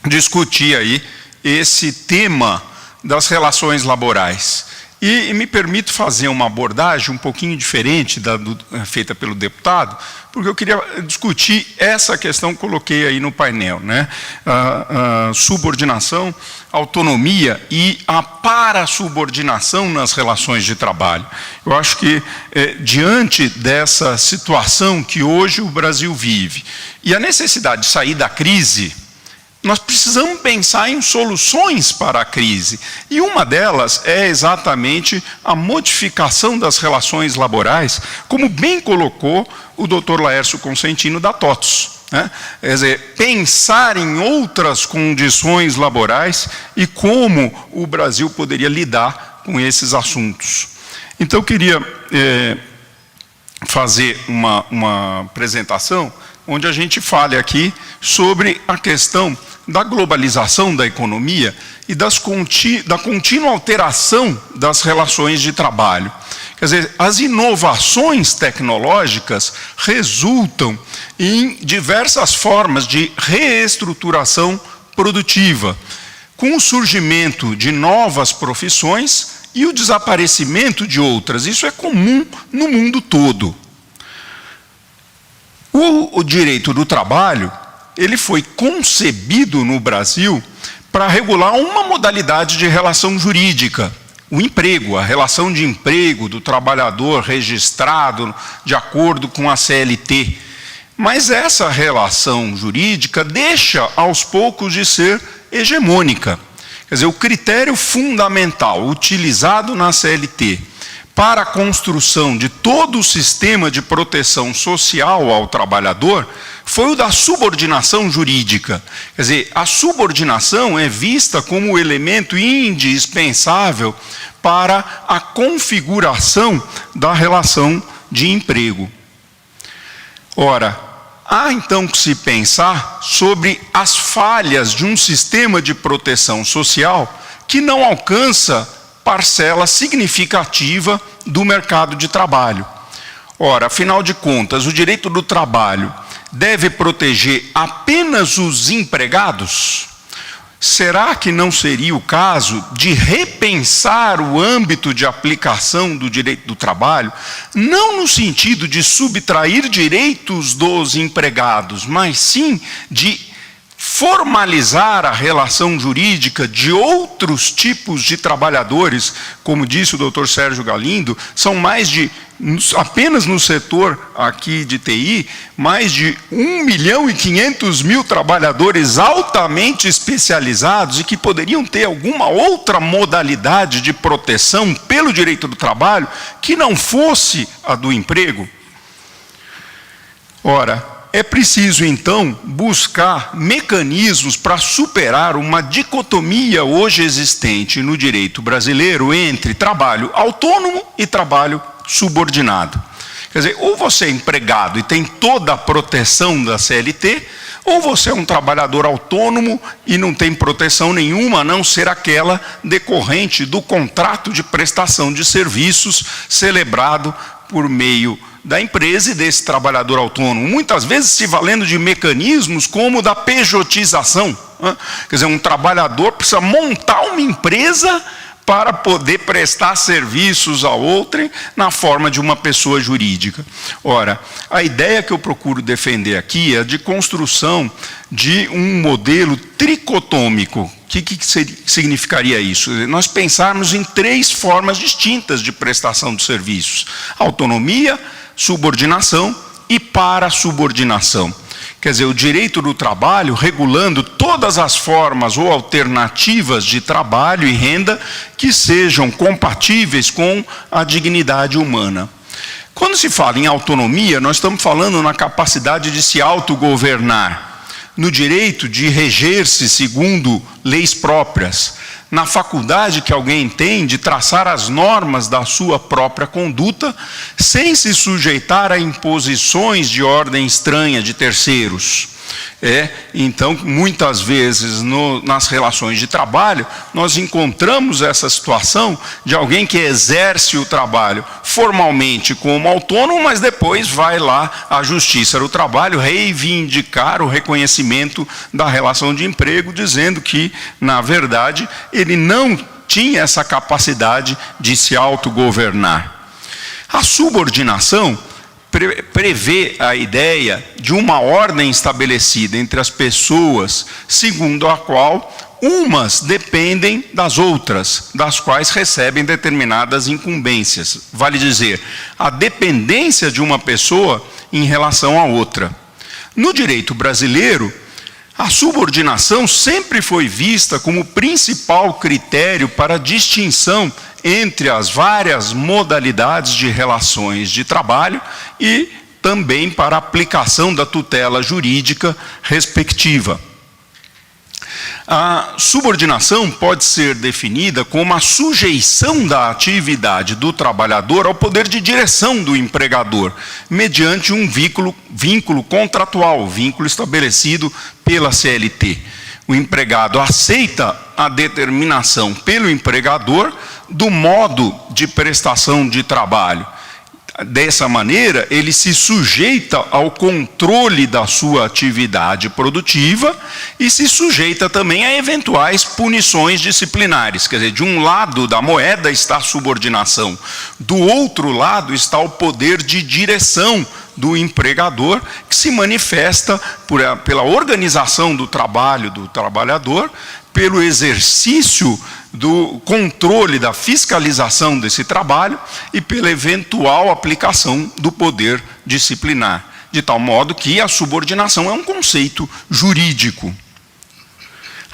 discutir aí esse tema das relações laborais. E me permito fazer uma abordagem um pouquinho diferente feita pelo deputado, porque eu queria discutir essa questão que coloquei aí no painel, né? Subordinação, autonomia e a parasubordinação nas relações de trabalho. Eu acho que, diante dessa situação que hoje o Brasil vive, e a necessidade de sair da crise, nós precisamos pensar em soluções para a crise. E uma delas é exatamente a modificação das relações laborais, como bem colocou o Dr. Laércio Consentino da TOTS, né? Quer dizer, pensar em outras condições laborais e como o Brasil poderia lidar com esses assuntos. Então, eu queria fazer uma apresentação onde a gente fale aqui sobre a questão da globalização da economia e da contínua alteração das relações de trabalho. Quer dizer, as inovações tecnológicas resultam em diversas formas de reestruturação produtiva, com o surgimento de novas profissões e o desaparecimento de outras. Isso é comum no mundo todo. O direito do trabalho, ele foi concebido no Brasil para regular uma modalidade de relação jurídica, o emprego, a relação de emprego do trabalhador registrado de acordo com a CLT. Mas essa relação jurídica deixa aos poucos de ser hegemônica. Quer dizer, o critério fundamental utilizado na CLT para a construção de todo o sistema de proteção social ao trabalhador foi o da subordinação jurídica. Quer dizer, a subordinação é vista como o elemento indispensável para a configuração da relação de emprego. Ora, há então que se pensar sobre as falhas de um sistema de proteção social que não alcança parcela significativa do mercado de trabalho. Ora, afinal de contas, o direito do trabalho deve proteger apenas os empregados? Será que não seria o caso de repensar o âmbito de aplicação do direito do trabalho, não no sentido de subtrair direitos dos empregados, mas sim de formalizar a relação jurídica de outros tipos de trabalhadores? Como disse o Dr. Sérgio Galindo, são apenas no setor aqui de TI, mais de 1.500.000 trabalhadores altamente especializados e que poderiam ter alguma outra modalidade de proteção pelo direito do trabalho que não fosse a do emprego. Ora, é preciso, então, buscar mecanismos para superar uma dicotomia hoje existente no direito brasileiro entre trabalho autônomo e trabalho subordinado. Quer dizer, ou você é empregado e tem toda a proteção da CLT, ou você é um trabalhador autônomo e não tem proteção nenhuma, a não ser aquela decorrente do contrato de prestação de serviços celebrado por meio da empresa e desse trabalhador autônomo, muitas vezes se valendo de mecanismos como o da pejotização. Quer dizer, um trabalhador precisa montar uma empresa para poder prestar serviços a outrem na forma de uma pessoa jurídica. Ora, a ideia que eu procuro defender aqui é de construção de um modelo tricotômico. O que significaria isso? Nós pensarmos em 3 formas distintas de prestação de serviços: autonomia, subordinação e parasubordinação. Quer dizer, o direito do trabalho regulando todas as formas ou alternativas de trabalho e renda que sejam compatíveis com a dignidade humana. Quando se fala em autonomia, nós estamos falando na capacidade de se autogovernar, no direito de reger-se segundo leis próprias, na faculdade que alguém tem de traçar as normas da sua própria conduta, sem se sujeitar a imposições de ordem estranha de terceiros. Então, muitas vezes, nas relações de trabalho, nós encontramos essa situação de alguém que exerce o trabalho formalmente como autônomo, mas depois vai lá à Justiça do Trabalho reivindicar o reconhecimento da relação de emprego, dizendo que, na verdade, ele não tinha essa capacidade de se autogovernar. A subordinação prevê a ideia de uma ordem estabelecida entre as pessoas, segundo a qual umas dependem das outras, das quais recebem determinadas incumbências. Vale dizer, a dependência de uma pessoa em relação à outra. No direito brasileiro, a subordinação sempre foi vista como principal critério para a distinção entre as várias modalidades de relações de trabalho e também para a aplicação da tutela jurídica respectiva. A subordinação pode ser definida como a sujeição da atividade do trabalhador ao poder de direção do empregador, mediante um vínculo contratual, vínculo estabelecido pela CLT. O empregado aceita a determinação pelo empregador do modo de prestação de trabalho. Dessa maneira, ele se sujeita ao controle da sua atividade produtiva e se sujeita também a eventuais punições disciplinares. Quer dizer, de um lado da moeda está a subordinação, do outro lado está o poder de direção do empregador, que se manifesta pela organização do trabalho do trabalhador, pelo exercício do controle da fiscalização desse trabalho e pela eventual aplicação do poder disciplinar, de tal modo que a subordinação é um conceito jurídico.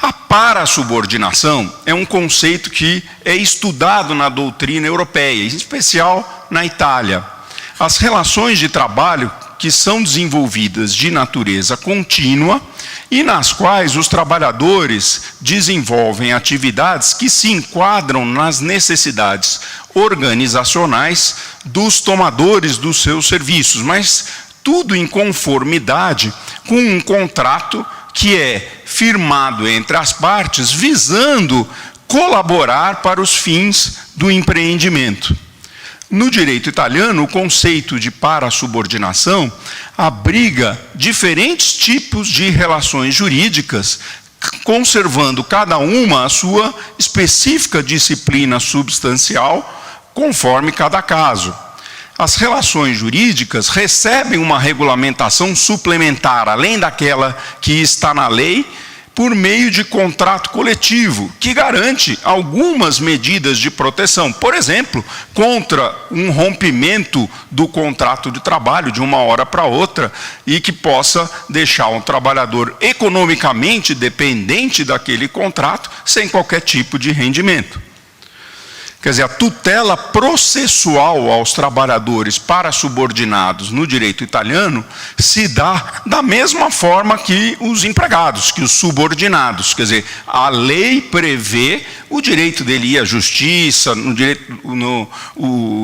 A parasubordinação é um conceito que é estudado na doutrina europeia, em especial na Itália. As relações de trabalho que são desenvolvidas de natureza contínua e nas quais os trabalhadores desenvolvem atividades que se enquadram nas necessidades organizacionais dos tomadores dos seus serviços, mas tudo em conformidade com um contrato que é firmado entre as partes, visando colaborar para os fins do empreendimento. No direito italiano, o conceito de parasubordinação abriga diferentes tipos de relações jurídicas, conservando cada uma a sua específica disciplina substancial, conforme cada caso. As relações jurídicas recebem uma regulamentação suplementar, além daquela que está na lei, por meio de contrato coletivo, que garante algumas medidas de proteção, por exemplo, contra um rompimento do contrato de trabalho de uma hora para outra e que possa deixar um trabalhador economicamente dependente daquele contrato sem qualquer tipo de rendimento. Quer dizer, a tutela processual aos trabalhadores parasubordinados no direito italiano se dá da mesma forma que os empregados, que os subordinados. Quer dizer, a lei prevê o direito dele ir à justiça,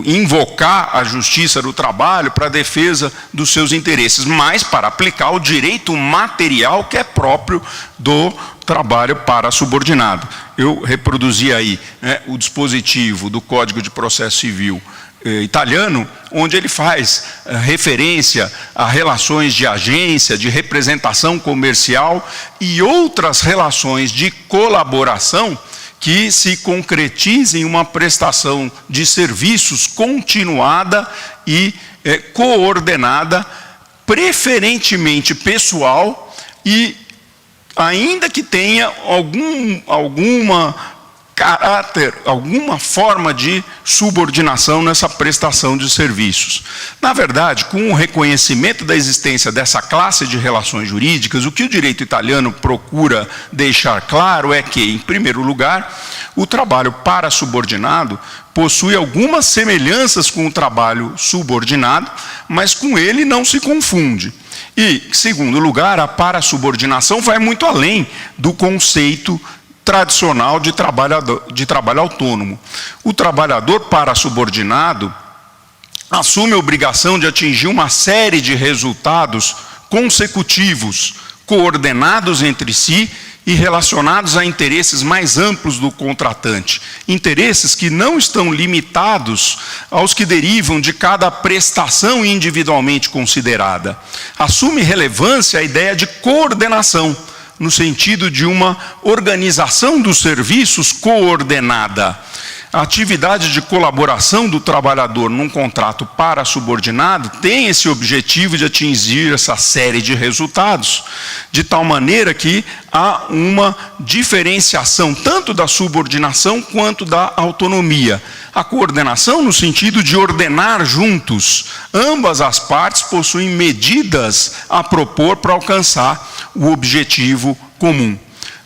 invocar a justiça do trabalho para a defesa dos seus interesses, mas para aplicar o direito material que é próprio do trabalho parasubordinado. Eu reproduzi aí o dispositivo do Código de Processo Civil italiano, onde ele faz referência a relações de agência, de representação comercial e outras relações de colaboração que se concretizem em uma prestação de serviços continuada e coordenada, preferentemente pessoal e ainda que tenha alguma forma de subordinação nessa prestação de serviços. Na verdade, com o reconhecimento da existência dessa classe de relações jurídicas, o que o direito italiano procura deixar claro é que, em primeiro lugar, o trabalho parasubordinado possui algumas semelhanças com o trabalho subordinado, mas com ele não se confunde. E, em segundo lugar, a parasubordinação vai muito além do conceito tradicional de trabalho autônomo. O trabalhador parasubordinado assume a obrigação de atingir uma série de resultados consecutivos coordenados entre si e relacionados a interesses mais amplos do contratante. Interesses que não estão limitados aos que derivam de cada prestação individualmente considerada. Assume relevância a ideia de coordenação, no sentido de uma organização dos serviços coordenada. A atividade de colaboração do trabalhador num contrato para-subordinado tem esse objetivo de atingir essa série de resultados, de tal maneira que há uma diferenciação tanto da subordinação quanto da autonomia. A coordenação no sentido de ordenar juntos. Ambas as partes possuem medidas a propor para alcançar o objetivo comum.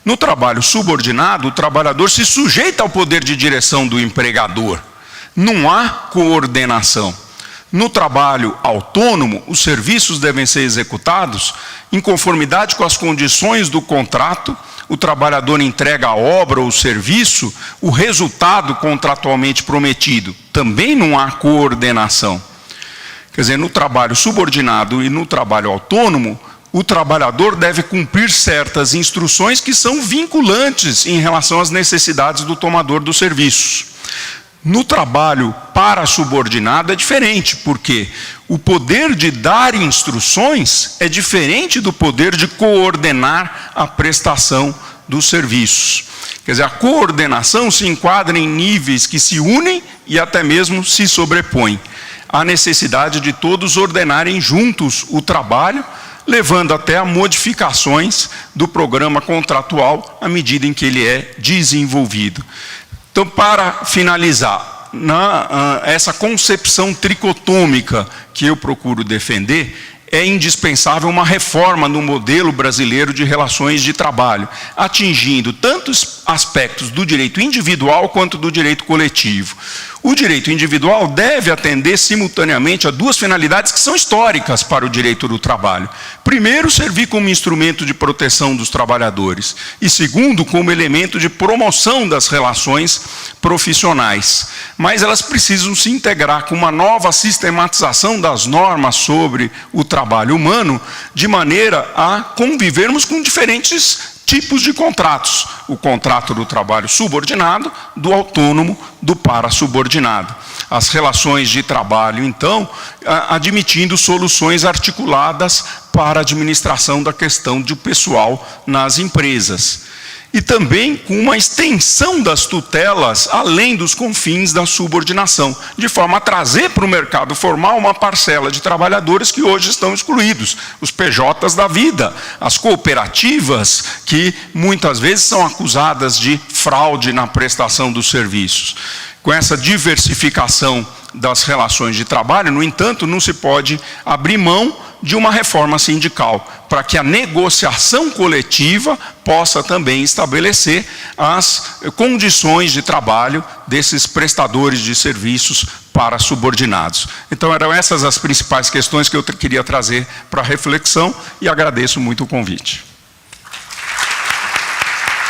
No trabalho subordinado, o trabalhador se sujeita ao poder de direção do empregador. Não há coordenação. No trabalho autônomo, os serviços devem ser executados em conformidade com as condições do contrato. O trabalhador entrega a obra ou o serviço, o resultado contratualmente prometido. Também não há coordenação. Quer dizer, no trabalho subordinado e no trabalho autônomo, o trabalhador deve cumprir certas instruções que são vinculantes em relação às necessidades do tomador dos serviços. No trabalho para-subordinado é diferente, porque o poder de dar instruções é diferente do poder de coordenar a prestação dos serviços. Quer dizer, a coordenação se enquadra em níveis que se unem e até mesmo se sobrepõem. Há necessidade de todos ordenarem juntos o trabalho, levando até a modificações do programa contratual à medida em que ele é desenvolvido. Então, para finalizar, essa concepção tricotômica que eu procuro defender, é indispensável uma reforma no modelo brasileiro de relações de trabalho, atingindo tantos aspectos do direito individual quanto do direito coletivo. O direito individual deve atender simultaneamente a duas finalidades que são históricas para o direito do trabalho. Primeiro, servir como instrumento de proteção dos trabalhadores. E segundo, como elemento de promoção das relações profissionais. Mas elas precisam se integrar com uma nova sistematização das normas sobre o trabalho humano, de maneira a convivermos com diferentes tipos de contratos. O contrato do trabalho subordinado, do autônomo, do para-subordinado. As relações de trabalho, então, admitindo soluções articuladas para a administração da questão do pessoal nas empresas. E também com uma extensão das tutelas além dos confins da subordinação, de forma a trazer para o mercado formal uma parcela de trabalhadores que hoje estão excluídos, os PJs da vida, as cooperativas que muitas vezes são acusadas de fraude na prestação dos serviços. Com essa diversificação das relações de trabalho, no entanto, não se pode abrir mão de uma reforma sindical, para que a negociação coletiva possa também estabelecer as condições de trabalho desses prestadores de serviços para subordinados. Então, eram essas as principais questões que eu queria trazer para a reflexão e agradeço muito o convite.